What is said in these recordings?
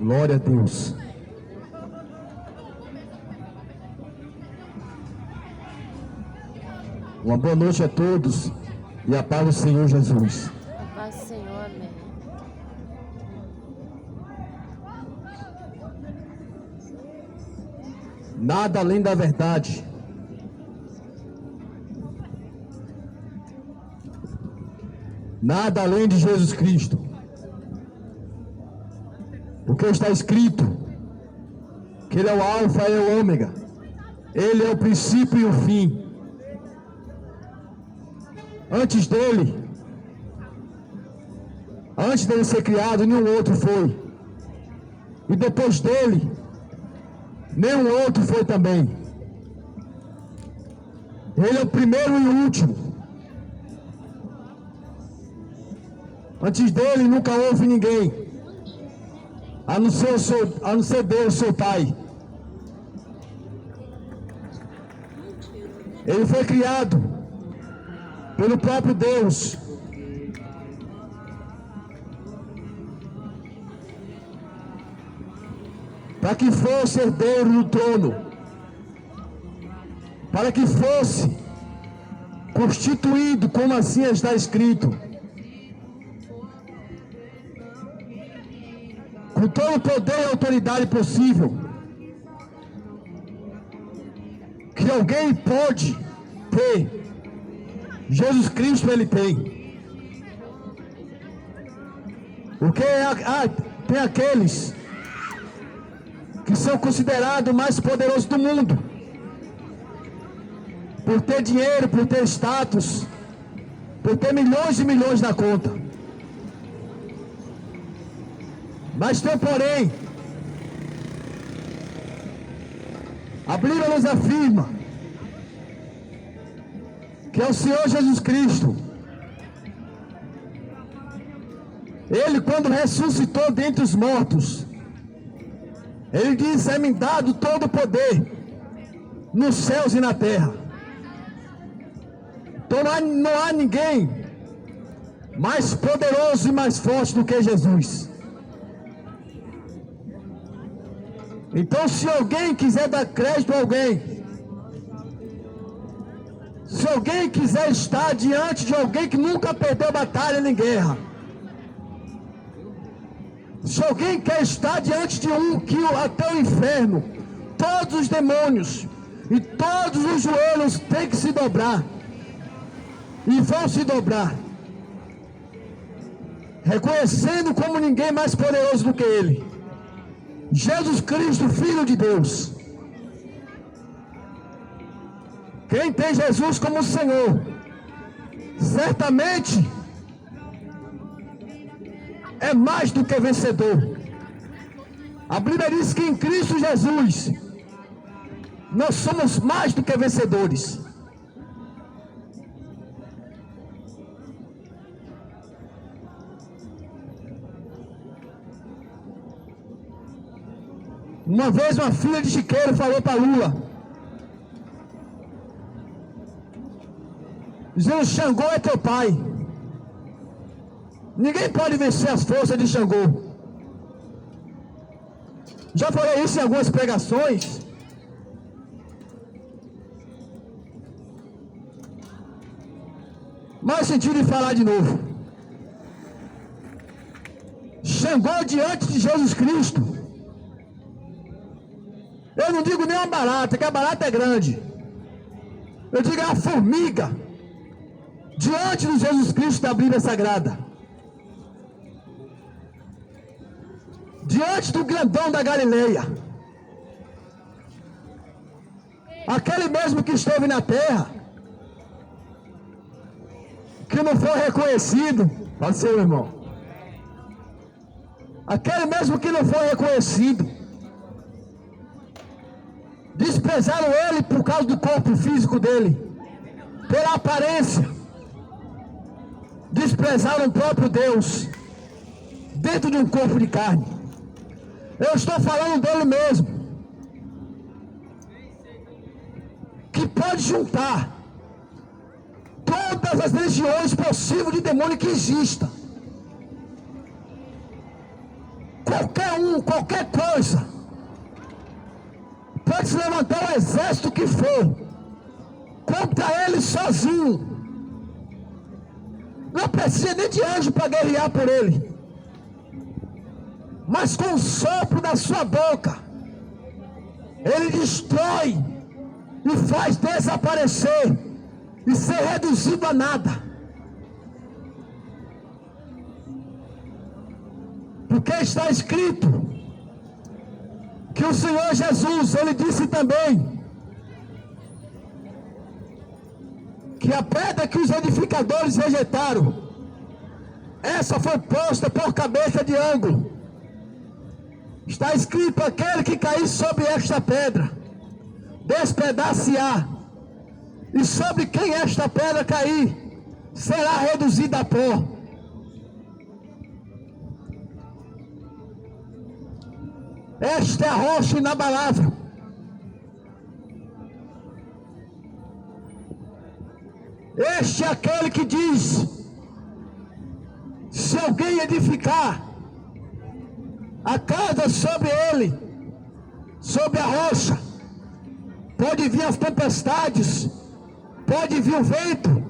Glória a Deus. Uma boa noite a todos e a paz do Senhor Jesus. A paz do Senhor, amém. Nada além da verdade. Nada além de Jesus Cristo. Porque está escrito que Ele é o Alfa e o Ômega. Ele é o princípio e o fim. Antes dele ser criado, nenhum outro foi. E depois dele, nenhum outro foi também. Ele é o primeiro e o último. Antes dele nunca houve ninguém, a não ser Deus, seu Pai. Ele foi criado pelo próprio Deus. Para que fosse herdeiro do trono. Para que fosse constituído, como assim está escrito, com todo o poder e autoridade possível, que alguém pode ter, Jesus Cristo ele tem. Porque tem aqueles que são considerados o mais poderosos do mundo, por ter dinheiro, por ter status, por ter milhões e milhões na conta. Mas tem porém, a Bíblia nos afirma que é o Senhor Jesus Cristo. Ele, quando ressuscitou dentre os mortos, ele diz: é-me dado todo o poder nos céus e na terra. Então não há ninguém mais poderoso e mais forte do que Jesus. Então, se alguém quiser dar crédito a alguém, se alguém quiser estar diante de alguém que nunca perdeu batalha nem guerra, se alguém quer estar diante de um que até o inferno, todos os demônios e todos os joelhos têm que se dobrar, e vão se dobrar, reconhecendo como ninguém mais poderoso do que Ele, Jesus Cristo, Filho de Deus. Quem tem Jesus como Senhor, certamente é mais do que vencedor. A Bíblia diz que em Cristo Jesus nós somos mais do que vencedores. Uma vez uma filha de chiqueiro falou para Lula, dizendo: Xangô é teu pai. Ninguém pode vencer as forças de Xangô. Já falei isso em algumas pregações. Mas sentido de falar de novo. Xangô diante de Jesus Cristo. Eu não digo nem uma barata, que a barata é grande. Eu digo é uma formiga diante de Jesus Cristo da Bíblia Sagrada. Diante do grandão da Galileia. Aquele mesmo que esteve na terra, que não foi reconhecido. Pode ser, meu irmão. Aquele mesmo que não foi reconhecido. Desprezaram ele por causa do corpo físico dele, pela aparência. Desprezaram o próprio Deus dentro de um corpo de carne. Eu estou falando dele mesmo, que pode juntar todas as legiões possíveis de demônio que existam. Qualquer qualquer coisa, pode se levantar o exército que for contra ele sozinho. Não precisa nem de anjo para guerrear por ele. Mas com o sopro da sua boca, ele destrói e faz desaparecer e ser reduzido a nada. Porque está escrito que o Senhor Jesus, ele disse também que a pedra que os edificadores rejeitaram, essa foi posta por cabeça de ângulo. Está escrito: aquele que cair sobre esta pedra, despedace-á, e sobre quem esta pedra cair, será reduzida a pó. Esta é a rocha inabalável. Este é aquele que diz: se alguém edificar a casa sobre ele, sobre a rocha, pode vir as tempestades, pode vir o vento,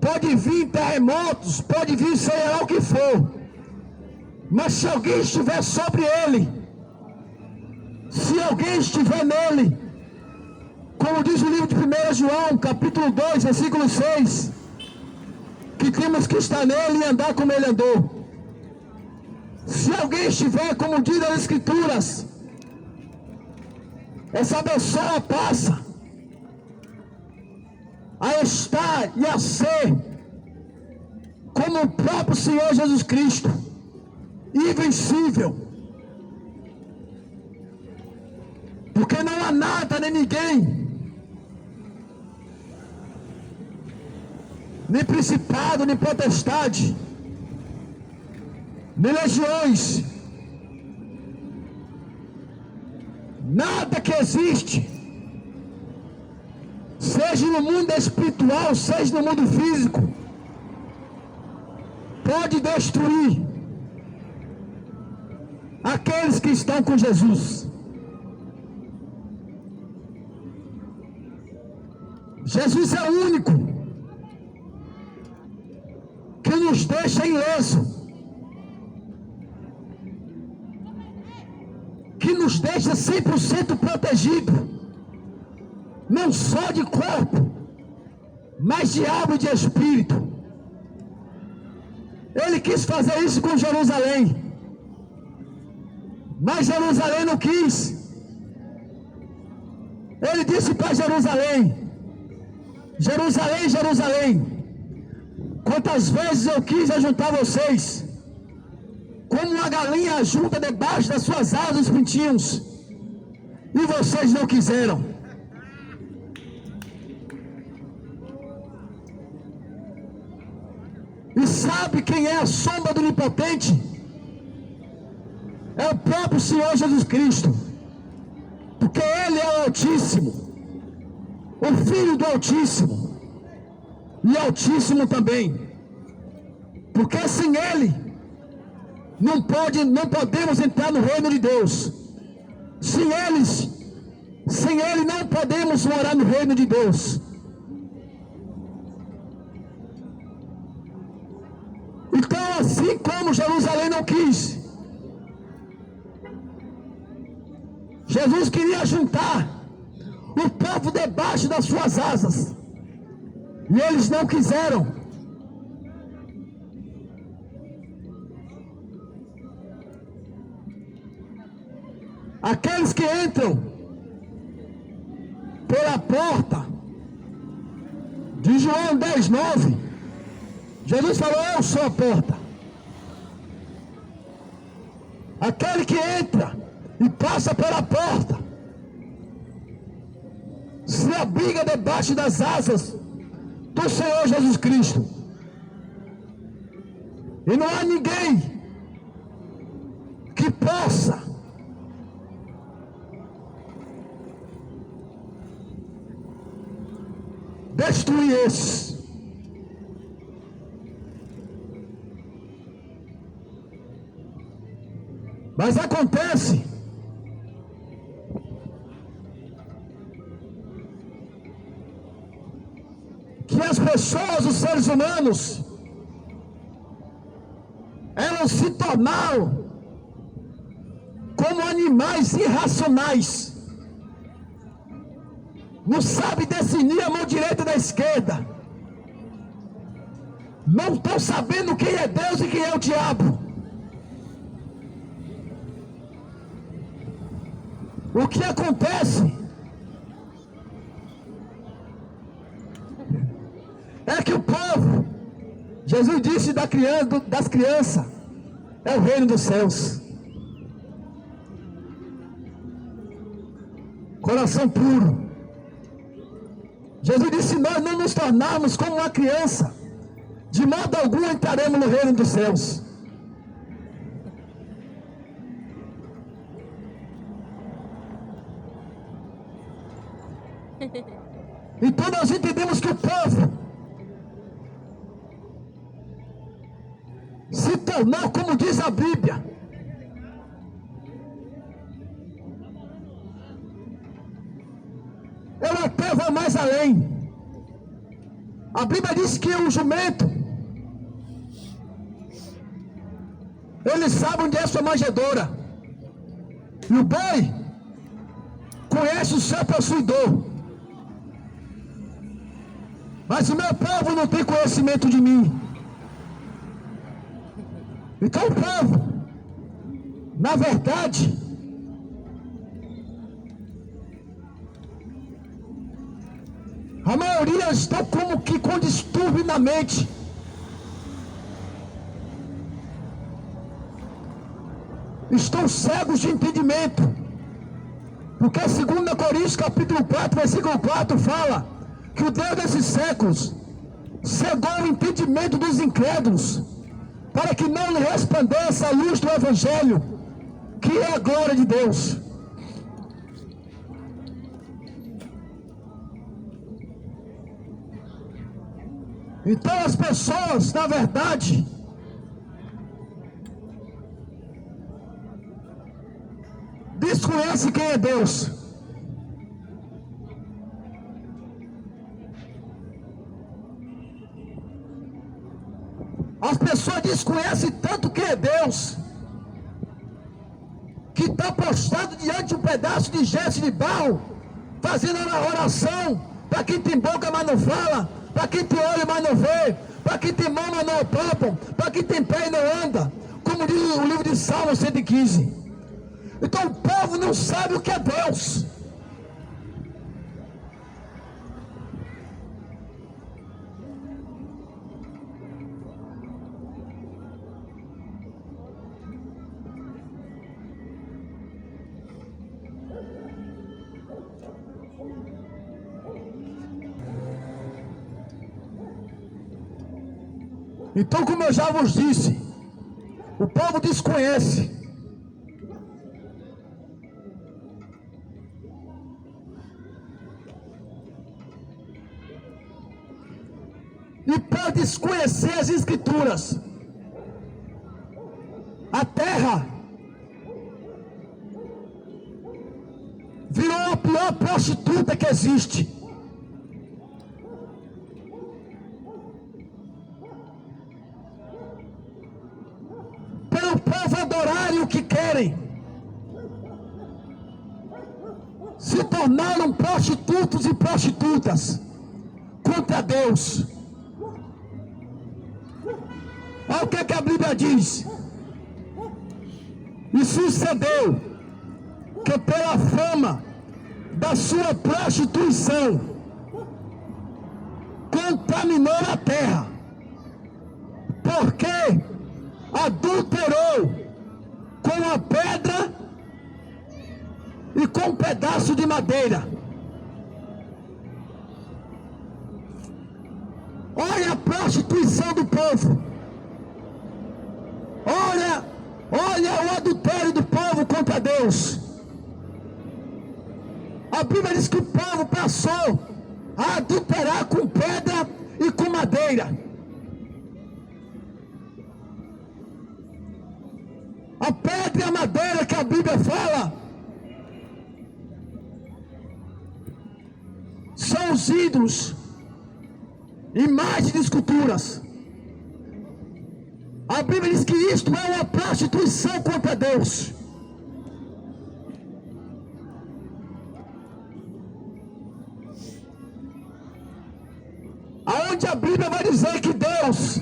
pode vir terremotos, pode vir seja lá o que for, mas se alguém estiver sobre ele, se alguém estiver nele, como diz o livro de 1 João, capítulo 2, versículo 6, que temos que estar nele e andar como ele andou. Se alguém estiver, como diz as Escrituras, essa pessoa passa a estar e a ser como o próprio Senhor Jesus Cristo, invencível. Porque não há nada nem ninguém, nem principado, nem potestade, nem legiões, nada que existe, seja no mundo espiritual, seja no mundo físico, pode destruir aqueles que estão com Jesus. Jesus é o único que nos deixa ileso, que nos deixa 100% protegido, não só de corpo, mas de alma e de espírito. Ele quis fazer isso com Jerusalém, mas Jerusalém não quis. Ele disse para Jerusalém: Jerusalém, Jerusalém, quantas vezes eu quis ajuntar vocês, como uma galinha ajunta debaixo das suas asas os pintinhos, e vocês não quiseram. E sabe quem é a sombra do Onipotente? É o próprio Senhor Jesus Cristo, porque Ele é o Altíssimo, o Filho do Altíssimo, e Altíssimo também, porque sem Ele não podemos entrar no reino de Deus. Sem Ele não podemos morar no reino de Deus. Então, assim como Jerusalém não quis, Jesus queria juntar o povo debaixo das suas asas, e eles não quiseram. Aqueles que entram pela porta de João 10:9, Jesus falou: eu sou a porta. Aquele que entra e passa pela porta se abriga debaixo das asas do Senhor Jesus Cristo. E não há ninguém que possa destruir esses. Mas acontece que as pessoas, os seres humanos, elas se tornaram como animais irracionais. Não sabe discernir a mão direita da esquerda. Não estão sabendo quem é Deus e quem é o diabo. O que acontece é que o povo, Jesus disse das crianças, é o reino dos céus. Coração puro. Jesus disse: nós não nos tornarmos como uma criança, de modo algum entraremos no reino dos céus. Então nós entendemos que o povo se tornou, como diz a Bíblia, ela até vai mais além. A Bíblia diz que o jumento, ele sabe onde é sua manjedoura, e o boi conhece o seu possuidor. Mas o meu povo não tem conhecimento de mim. Então o povo, na verdade, a maioria estão como que com distúrbio na mente. Estão cegos de entendimento. Porque 2 Coríntios capítulo 4, versículo 4 fala que o Deus desses séculos cegou o entendimento dos incrédulos, para que não lhe resplandeça a luz do Evangelho, que é a glória de Deus. Então as pessoas, na verdade, desconhecem quem é Deus. As pessoas desconhecem tanto quem é Deus, que está postado diante de um pedaço de gesso de barro, fazendo uma oração para quem tem boca mas não fala, para quem tem olho mas não vê, para quem tem mão mas não apalpam, para quem tem pé e não anda, como diz o livro de Salmo 115. Então o povo não sabe o que é Deus. Então, como eu já vos disse, o povo desconhece. E para desconhecer as Escrituras, a terra virou a pior prostituta que existe. Pelo povo adorarem o que querem, se tornaram prostitutos e prostitutas contra Deus. Olha o que a Bíblia diz. E sucedeu que pela fama da sua prostituição contaminou a terra, porque adulterou com a pedra e com um pedaço de madeira. Olha a prostituição do povo. Olha o adultério do povo contra Deus. A Bíblia diz que o povo passou a adulterar com pedra e com madeira. A pedra pedra e a madeira que a Bíblia fala são os ídolos, imagens de esculturas. A Bíblia diz que isto é uma prostituição contra Deus. Aonde a Bíblia vai dizer que Deus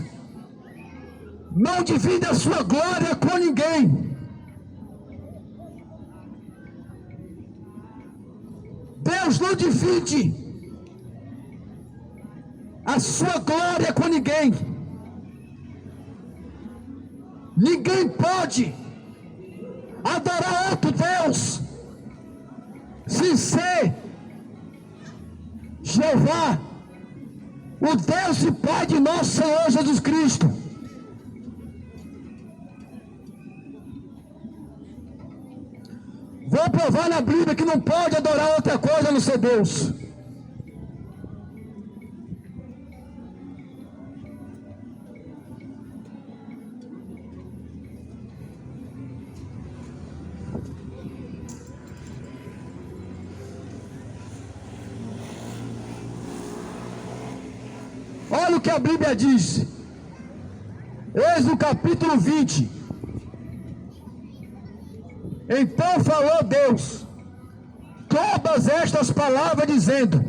não divide a sua glória com ninguém. Deus não divide a sua glória com ninguém. Ninguém pode adorar outro Deus sem ser Jeová, o Deus e Pai de nosso Senhor Jesus Cristo. Vou provar na Bíblia que não pode adorar outra coisa a não ser Deus. Olha o que a Bíblia diz. Êxodo capítulo 20. Então falou Deus todas estas palavras, dizendo: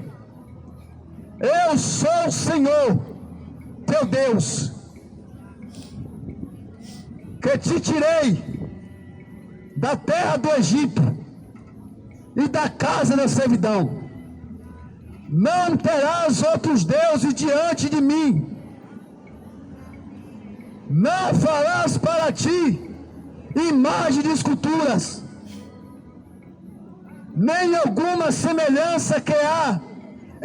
Eu sou o Senhor, teu Deus, que te tirei da terra do Egito e da casa da servidão. Não terás outros deuses diante de mim. Não farás para ti imagem de esculturas, nem alguma semelhança que há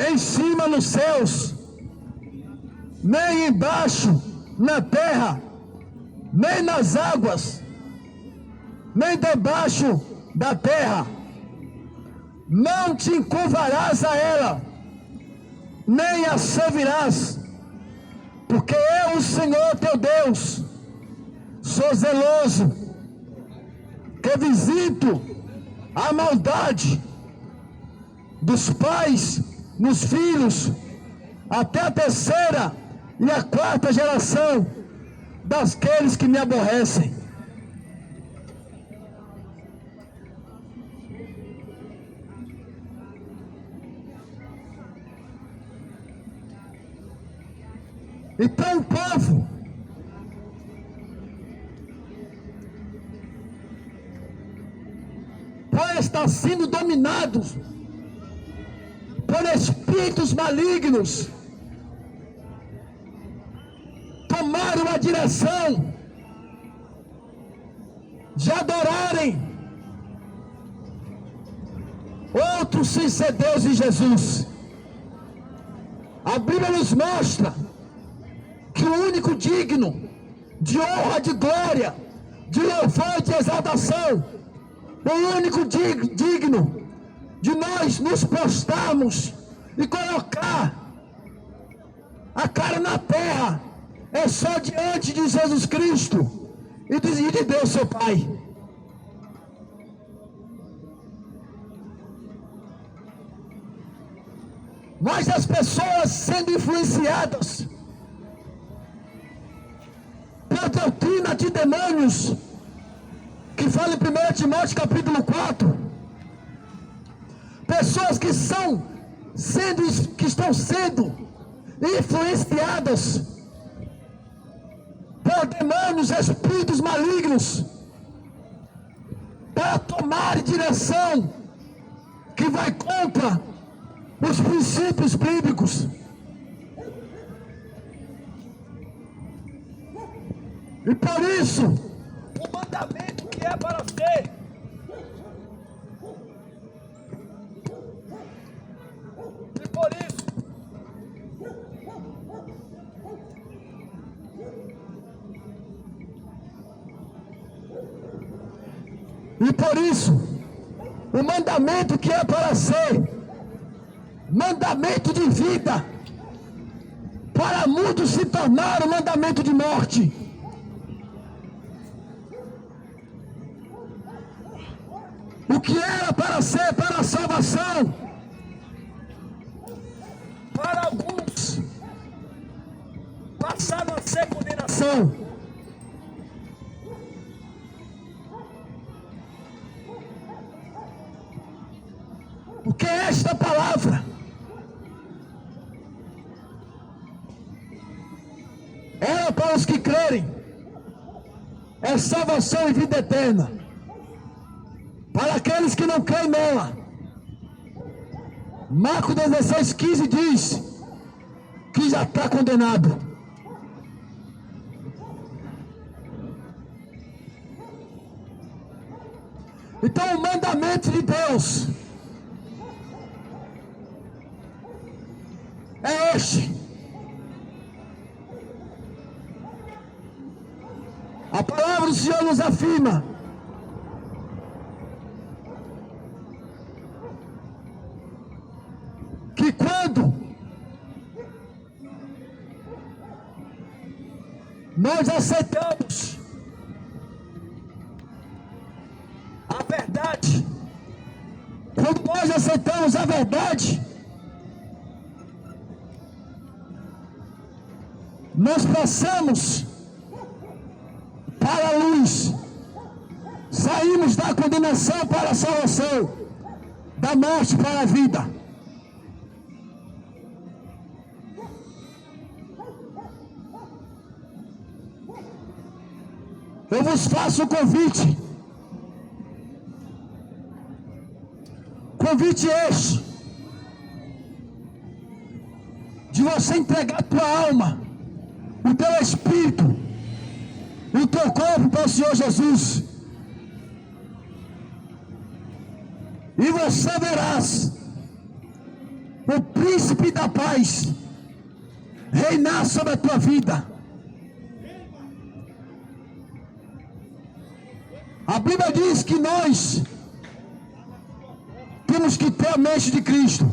em cima nos céus, nem embaixo na terra, nem nas águas, nem debaixo da terra. Não te encurvarás a ela, nem a servirás, porque eu, o Senhor teu Deus, sou zeloso, que visito a maldade dos pais nos filhos, até a terceira e a quarta geração daqueles que me aborrecem. Então o povo está sendo dominados por espíritos malignos, tomaram a direção de adorarem outros sem ser Deus e Jesus. A Bíblia nos mostra que o único digno de honra, de glória, de louvor e de exaltação, o único digno de nós nos prostrarmos e colocar a cara na terra, é só diante de Jesus Cristo e de Deus seu Pai. Mas as pessoas sendo influenciadas pela doutrina de demônios, que fala em 1 Timóteo capítulo 4, pessoas que estão sendo influenciadas por demônios, espíritos malignos, para tomar direção que vai contra os princípios bíblicos. E por isso, o mandamento que é para ser E por isso, o mandamento que é para ser mandamento de vida, para muitos se tornar um mandamento de morte. O que era para ser para a salvação, para alguns, passaram a ser condenação. Porque esta palavra era para os que crerem, é salvação e vida eterna. Para aqueles que não creem nela, Marcos 16:15 diz que já está condenado. Então o mandamento de Deus é este. A palavra do Senhor nos afirma que quando nós aceitamos a verdade, quando nós aceitamos a verdade, nós passamos para a luz, saímos da condenação para a salvação, da morte para a vida. Eu vos faço um convite. Convite este, de você entregar a tua alma, o teu espírito, o teu corpo para o Senhor Jesus. E você verás o príncipe da paz reinar sobre a tua vida. A Bíblia diz que nós temos que ter a mente de Cristo.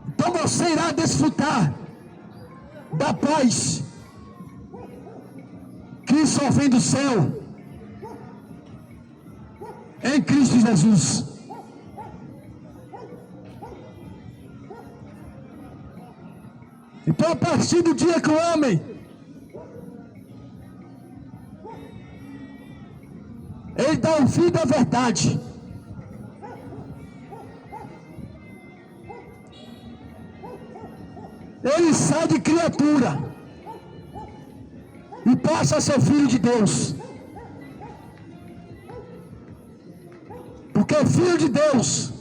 Então você irá desfrutar da paz que só vem do céu em Cristo Jesus. Então, a partir do dia que o homem ele dá ouvido à verdade, ele sai de criatura e passa a ser filho de Deus. Porque filho de Deus,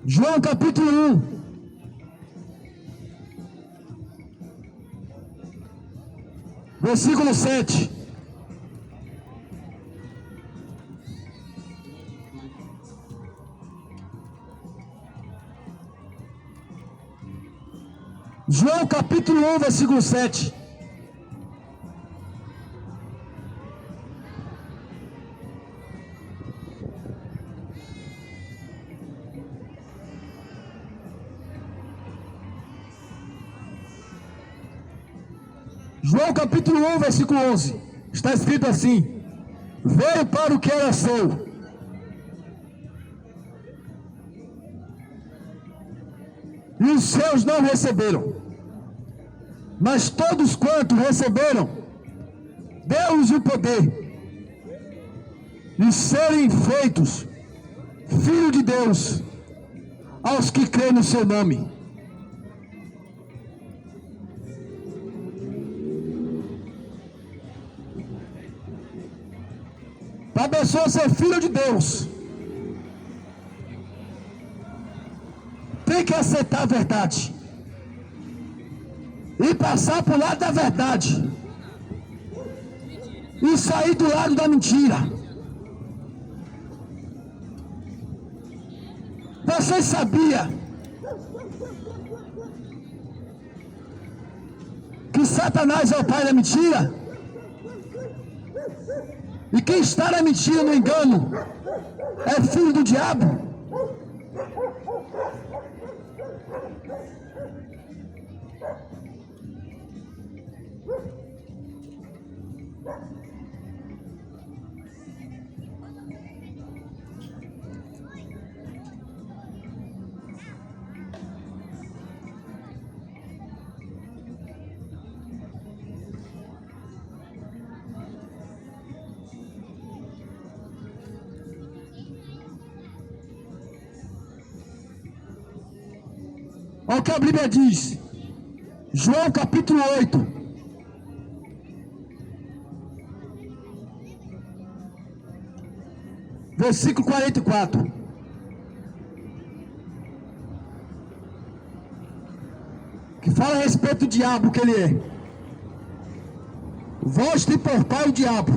João capítulo 1, versículo 7. João capítulo 1, versículo 7. João capítulo 1, versículo 11. Está escrito assim: veio para o que era seu, e os seus não receberam. Mas todos quantos receberam, deu-lhes o poder de serem feitos filhos de Deus, aos que creem no seu nome. Para a pessoa ser filho de Deus, tem que aceitar a verdade e passar por lado da verdade e sair do lado da mentira. Você sabia que Satanás é o pai da mentira? E quem está na mentira, no engano, é filho do diabo. Olha o que a Bíblia diz. João capítulo 8. Versículo 44. Que fala a respeito do diabo, que ele é. Vós te portai o diabo.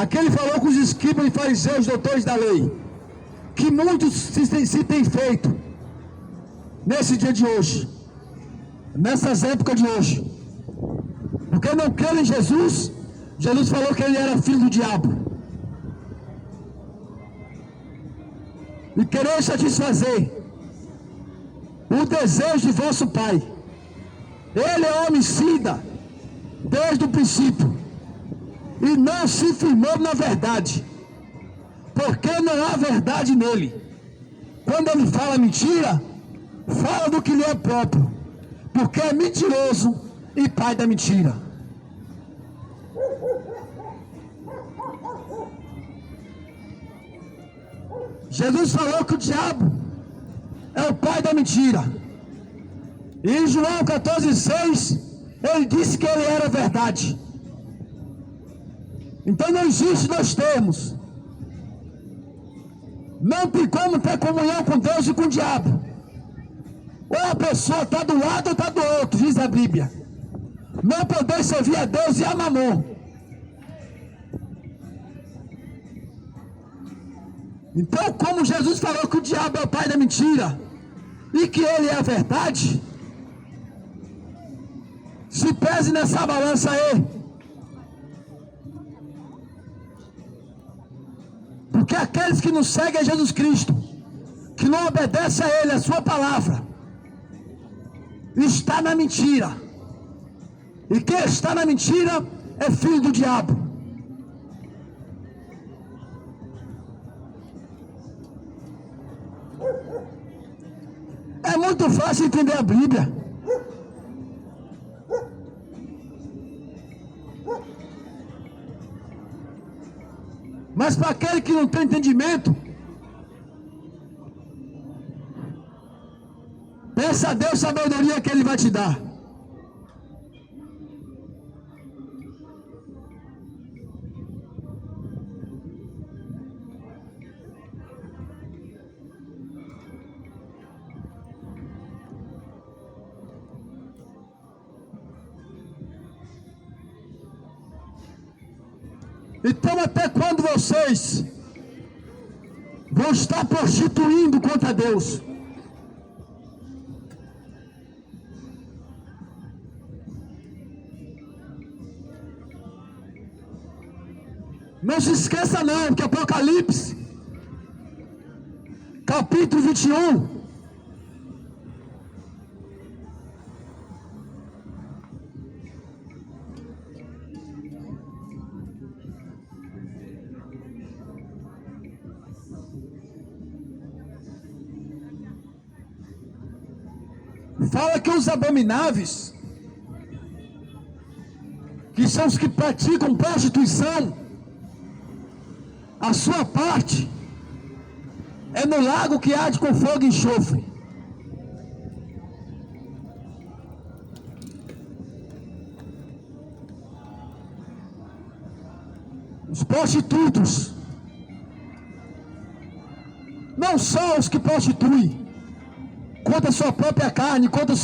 Aquele falou com os escribas e fariseus, doutores da lei, que muitos se têm feito nesse dia de hoje, nessas épocas de hoje, porque não creram em Jesus. Jesus falou que ele era filho do diabo e querer satisfazer o desejo de vosso pai. Ele é homicida desde o princípio e não se firmou na verdade, porque não há verdade nele. Quando ele fala mentira, fala do que lhe é próprio, porque é mentiroso e pai da mentira. Jesus falou que o diabo é o pai da mentira. E em João 14,6 ele disse que ele era verdade. Então não existe dois termos. Não tem como ter comunhão com Deus e com o diabo. Ou a pessoa está do lado ou está do outro, diz a Bíblia. Não poder servir a Deus e a Mamon. Então, como Jesus falou que o diabo é o pai da mentira e que ele é a verdade, se pese nessa balança aí. Porque aqueles que não seguem a Jesus Cristo, que não obedecem a Ele, a sua palavra, está na mentira. E quem está na mentira é filho do diabo. É muito fácil entender a Bíblia. Mas para aquele que não tem entendimento, peça a Deus sabedoria que Ele vai te dar. Então, até quando vocês vão estar prostituindo contra Deus? Não se esqueça não, que Apocalipse, capítulo 21, fala que os abomináveis, que são os que praticam prostituição, a sua parte é no lago que arde com fogo e enxofre. Os prostitutos não são os que prostituem contra a sua própria carne, contra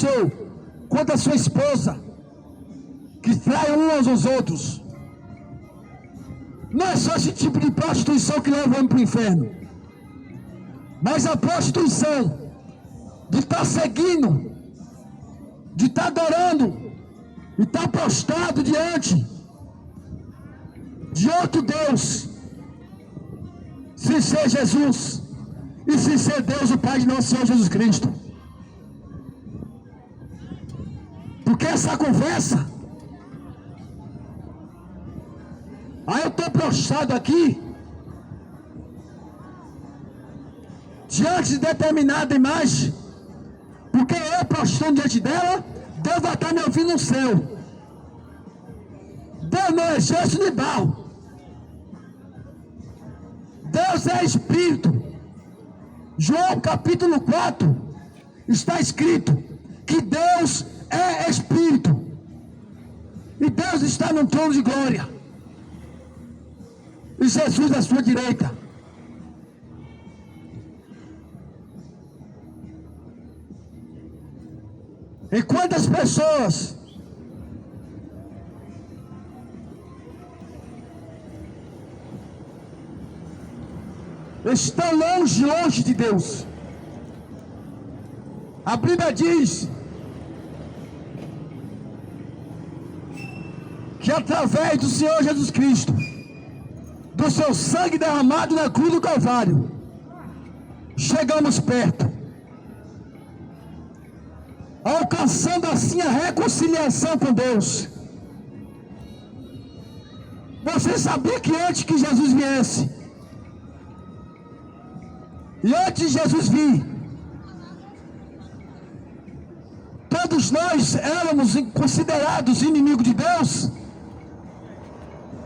a sua esposa, que traem uns aos outros. Não é só esse tipo de prostituição que leva o homem para o inferno, mas a prostituição de estar seguindo, de estar adorando, e estar prostrado diante de outro Deus, sem ser Jesus e sem ser Deus, o Pai de nosso Senhor Jesus Cristo. Porque essa conversa, aí eu estou prostrado aqui diante de determinada imagem, porque eu prostrando diante dela, Deus vai estar me ouvindo no céu. Deus não é gesso de barro. Deus é Espírito. João capítulo 4 está escrito que Deus é Espírito. E Deus está no trono de glória. E Jesus à sua direita. E quantas pessoas estão longe de Deus? A Bíblia diz que através do Senhor Jesus Cristo, do seu sangue derramado na cruz do Calvário, chegamos perto, alcançando assim a reconciliação com Deus. Você sabia que antes que Jesus viesse, e antes de Jesus vir, todos nós éramos considerados inimigos de Deus?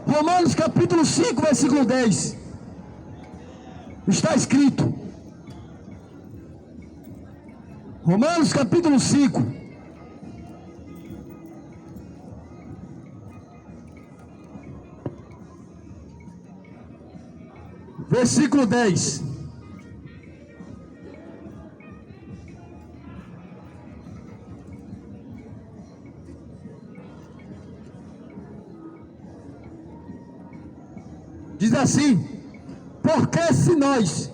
Romanos capítulo 5, versículo 10, está escrito. Romanos capítulo 5, versículo 10. Diz assim: porque se nós,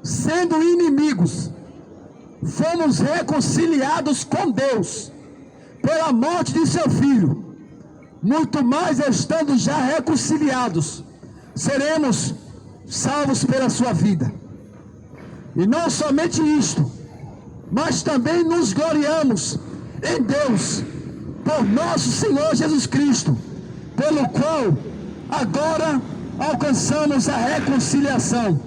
sendo inimigos, fomos reconciliados com Deus pela morte de seu Filho, muito mais estando já reconciliados, seremos salvos pela sua vida. E não somente isto, mas também nos gloriamos em Deus, por nosso Senhor Jesus Cristo, pelo qual agora alcançamos a reconciliação.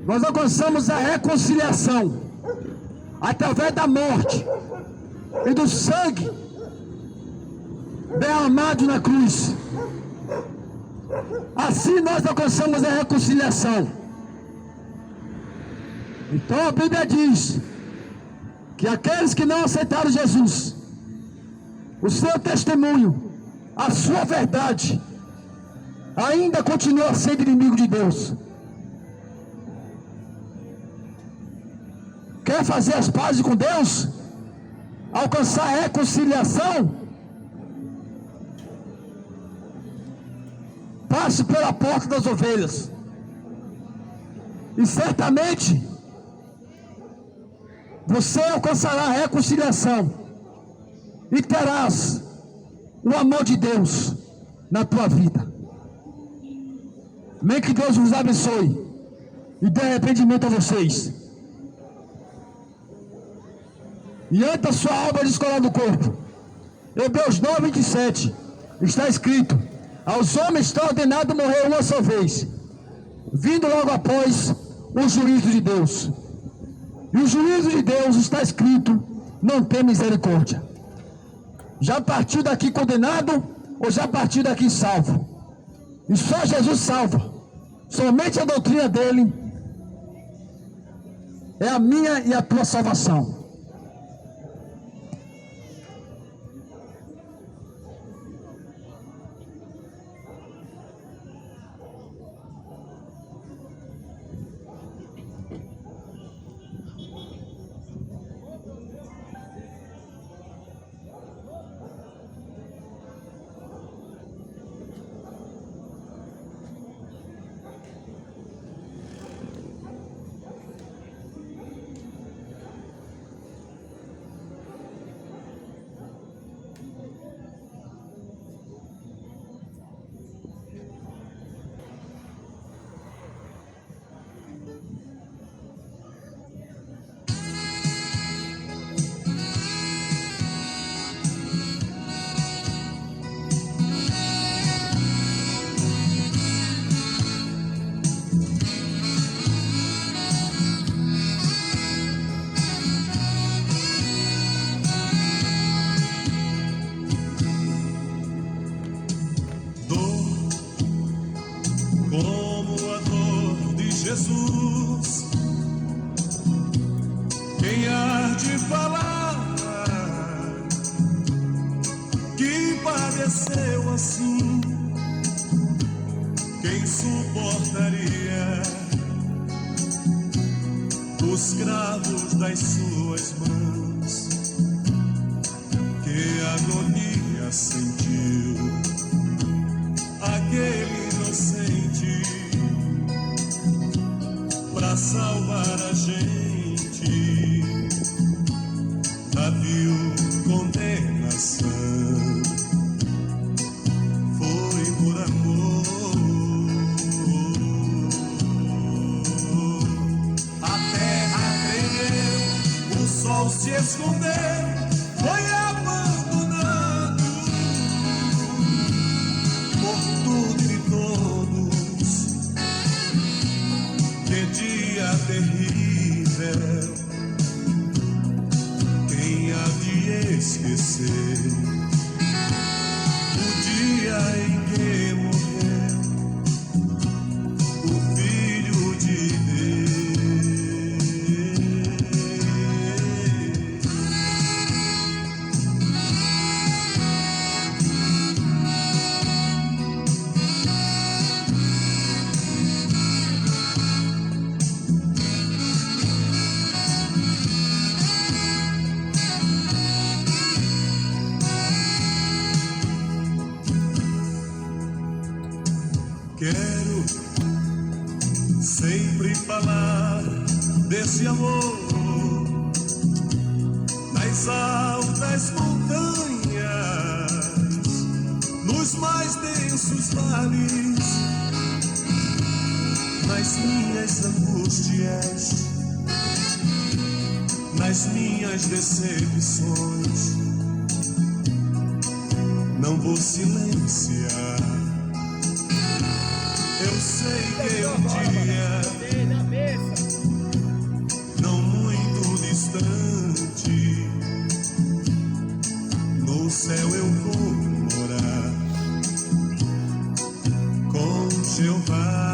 Nós alcançamos a reconciliação através da morte e do sangue derramado na cruz. Assim nós alcançamos a reconciliação. Então a Bíblia diz que aqueles que não aceitaram Jesus, o seu testemunho, a sua verdade, ainda continua sendo inimigo de Deus. Quer fazer as pazes com Deus? Alcançar a reconciliação? Passe pela porta das ovelhas. E certamente você alcançará a reconciliação. E terás o amor de Deus na tua vida. Amém? Que Deus vos abençoe e dê arrependimento a vocês. E antes da sua alma descolar do corpo, Hebreus 9, 27, está escrito: aos homens está ordenado morrer uma só vez, vindo logo após o juízo de Deus. E o juízo de Deus está escrito: não tem misericórdia. Já partiu daqui condenado ou já partiu daqui salvo? E só Jesus salva. Somente a doutrina dele é a minha e a tua salvação. como a dor de Jesus. Quem há de falar que padeceu assim? Quem suportaria os cravos das suas mãos? Que agonia sentiu aquele inocente pra salvar a gente da vil condenação. Foi por amor. A terra tremeu, o sol se escondeu, foi abandonado por tudo e todos. Que dia terrível, quem há de esquecer o dia em que morreu o Filho de Deus? Quero sempre falar desse amor nas altas montanhas, nos mais densos vales, nas minhas angústias, nas minhas decepções. Não vou silenciar. Eu sei que um dia, não muito distante, no céu eu vou morar com Jeová.